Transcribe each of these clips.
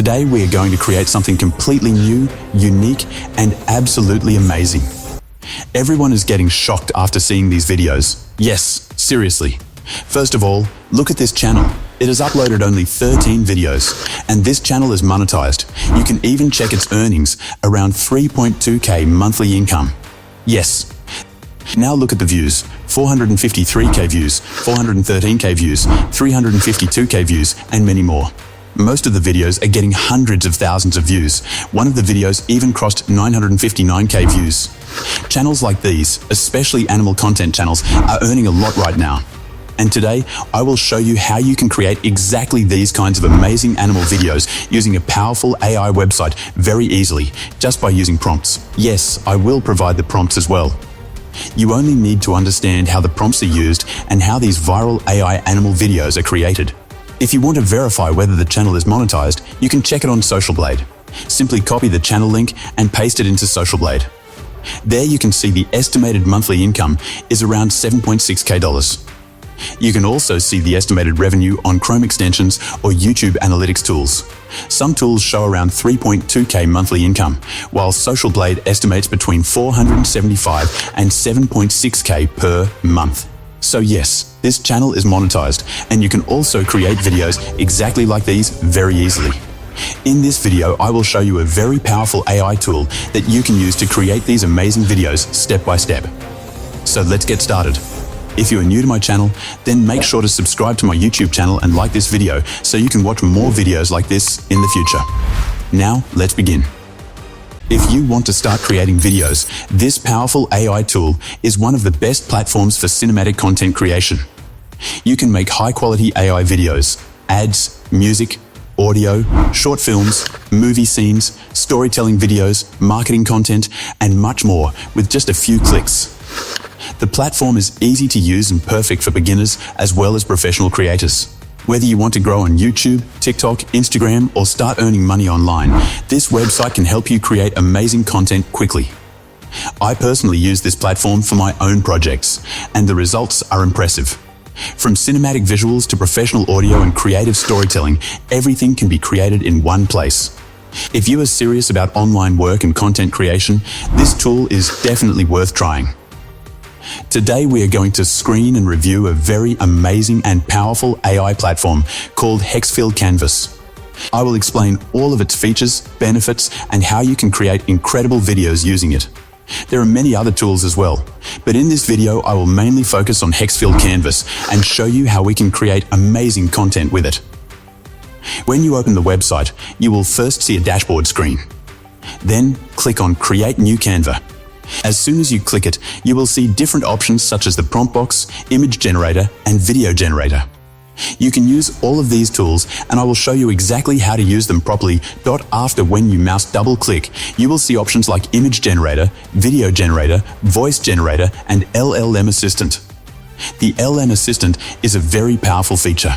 Today we are going to create something completely new, unique, and absolutely amazing. Everyone is getting shocked after seeing these videos. Yes, seriously. First of all, look at this channel. It has uploaded only 13 videos, and this channel is monetized. You can even check its earnings, around 3.2k monthly income. Yes. Now look at the views. 453k views, 413k views, 352k views, and many more. Most of the videos are getting hundreds of thousands of views. One of the videos even crossed 959k views. Channels like these, especially animal content channels, are earning a lot right now. And today, I will show you how you can create exactly these kinds of amazing animal videos using a powerful AI website very easily, just by using prompts. Yes, I will provide the prompts as well. You only need to understand how the prompts are used and how these viral AI animal videos are created. If you want to verify whether the channel is monetized, you can check it on Social Blade. Simply copy the channel link and paste it into Social Blade. There you can see the estimated monthly income is around $7.6k. You can also see the estimated revenue on Chrome extensions or YouTube analytics tools. Some tools show around 3.2k monthly income, while Social Blade estimates between 475 and 7.6k per month. So yes, this channel is monetized, and you can also create videos exactly like these very easily. In this video, I will show you a very powerful AI tool that you can use to create these amazing videos step by step. So let's get started. If you are new to my channel, then make sure to subscribe to my YouTube channel and like this video so you can watch more videos like this in the future. Now, let's begin. If you want to start creating videos, this powerful AI tool is one of the best platforms for cinematic content creation. You can make high-quality AI videos, ads, music, audio, short films, movie scenes, storytelling videos, marketing content, and much more with just a few clicks. The platform is easy to use and perfect for beginners as well as professional creators. Whether you want to grow on YouTube, TikTok, Instagram, or start earning money online, this website can help you create amazing content quickly. I personally use this platform for my own projects, and the results are impressive. From cinematic visuals to professional audio and creative storytelling, everything can be created in one place. If you are serious about online work and content creation, this tool is definitely worth trying. Today we are going to screen and review a very amazing and powerful AI platform called higsfiled Canvas. I will explain all of its features, benefits, and how you can create incredible videos using it. There are many other tools as well, but in this video I will mainly focus on higsfiled Canvas and show you how we can create amazing content with it. When you open the website, you will first see a dashboard screen. Then click on Create New Canva. As soon as you click it, you will see different options such as the prompt box, image generator, and video generator. You can use all of these tools, and I will show you exactly how to use them properly. After when you mouse double click, you will see options like image generator, video generator, voice generator, and LLM assistant. The LM assistant is a very powerful feature.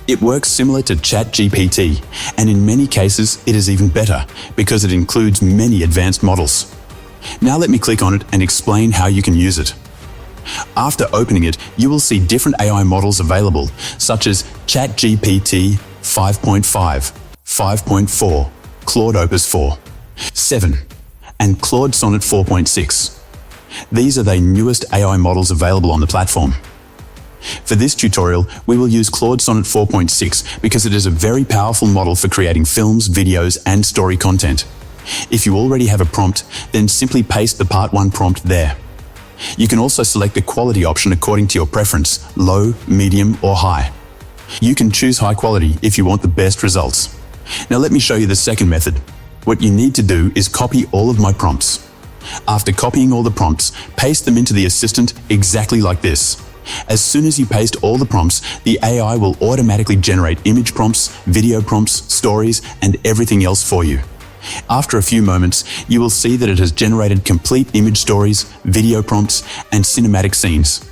It works similar to ChatGPT, and in many cases it is even better because it includes many advanced models. Now let me click on it and explain how you can use it. After opening it, you will see different AI models available, such as ChatGPT 5.5, 5.4, Claude Opus 4, 7, and Claude Sonnet 4.6. These are the newest AI models available on the platform. For this tutorial, we will use Claude Sonnet 4.6 because it is a very powerful model for creating films, videos, and story content. If you already have a prompt, then simply paste the Part 1 prompt there. You can also select the quality option according to your preference, low, medium, or high. You can choose high quality if you want the best results. Now let me show you the second method. What you need to do is copy all of my prompts. After copying all the prompts, paste them into the assistant exactly like this. As soon as you paste all the prompts, the AI will automatically generate image prompts, video prompts, stories, and everything else for you. After a few moments, you will see that it has generated complete image stories, video prompts, and cinematic scenes.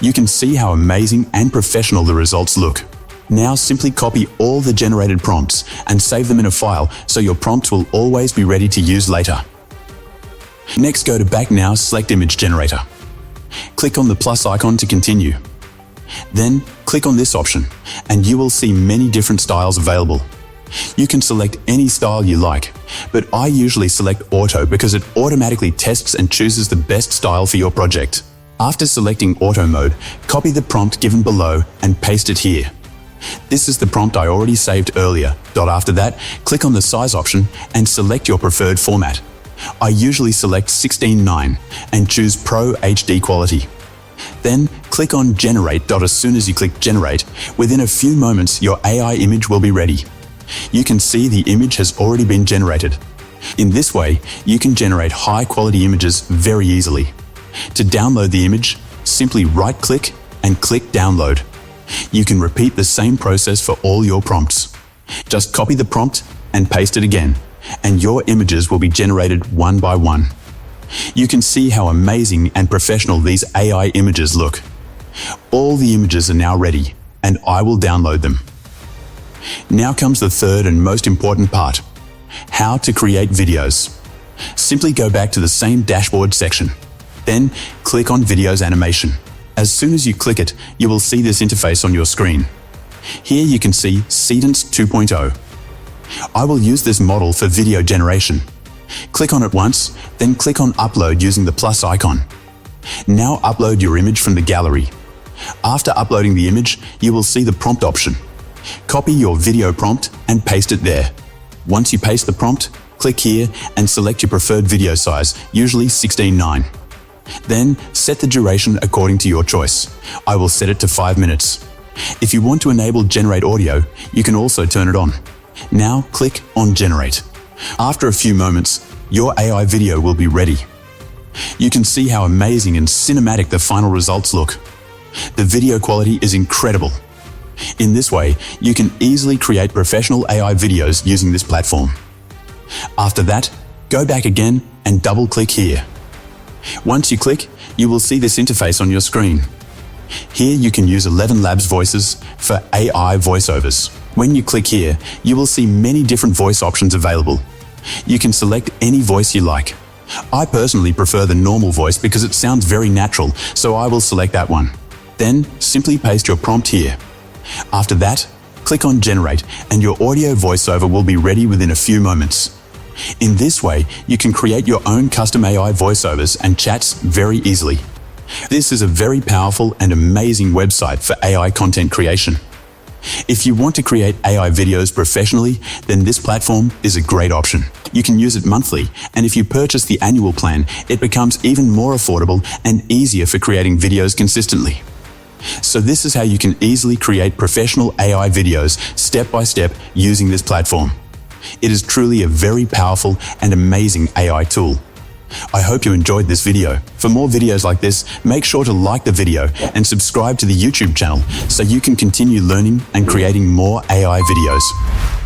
You can see how amazing and professional the results look. Now simply copy all the generated prompts and save them in a file so your prompts will always be ready to use later. Next, go to Back Now, select Image Generator. Click on the plus icon to continue. Then click on this option and you will see many different styles available. You can select any style you like, but I usually select Auto because it automatically tests and chooses the best style for your project. After selecting Auto mode, copy the prompt given below and paste it here. This is the prompt I already saved earlier. After that, click on the size option and select your preferred format. I usually select 16:9 and choose Pro HD quality. Then click on Generate. As soon as you click Generate, within a few moments your AI image will be ready. You can see the image has already been generated. In this way, you can generate high-quality images very easily. To download the image, simply right-click and click Download. You can repeat the same process for all your prompts. Just copy the prompt and paste it again, and your images will be generated one by one. You can see how amazing and professional these AI images look. All the images are now ready, and I will download them. Now comes the third and most important part: how to create videos. Simply go back to the same dashboard section. Then click on Videos Animation. As soon as you click it, you will see this interface on your screen. Here you can see Seedance 2.0. I will use this model for video generation. Click on it once, then click on Upload using the plus icon. Now upload your image from the gallery. After uploading the image, you will see the prompt option. Copy your video prompt and paste it there. Once you paste the prompt, click here and select your preferred video size, usually 16:9. Then set the duration according to your choice. I will set it to 5 minutes. If you want to enable Generate Audio, you can also turn it on. Now click on Generate. After a few moments, your AI video will be ready. You can see how amazing and cinematic the final results look. The video quality is incredible. In this way, you can easily create professional AI videos using this platform. After that, go back again and double-click here. Once you click, you will see this interface on your screen. Here you can use 11 Labs voices for AI voiceovers. When you click here, you will see many different voice options available. You can select any voice you like. I personally prefer the normal voice because it sounds very natural, so I will select that one. Then simply paste your prompt here. After that, click on Generate and your audio voiceover will be ready within a few moments. In this way, you can create your own custom AI voiceovers and chats very easily. This is a very powerful and amazing website for AI content creation. If you want to create AI videos professionally, then this platform is a great option. You can use it monthly, and if you purchase the annual plan, it becomes even more affordable and easier for creating videos consistently. So this is how you can easily create professional AI videos step by step using this platform. It is truly a very powerful and amazing AI tool. I hope you enjoyed this video. For more videos like this, make sure to like the video and subscribe to the YouTube channel so you can continue learning and creating more AI videos.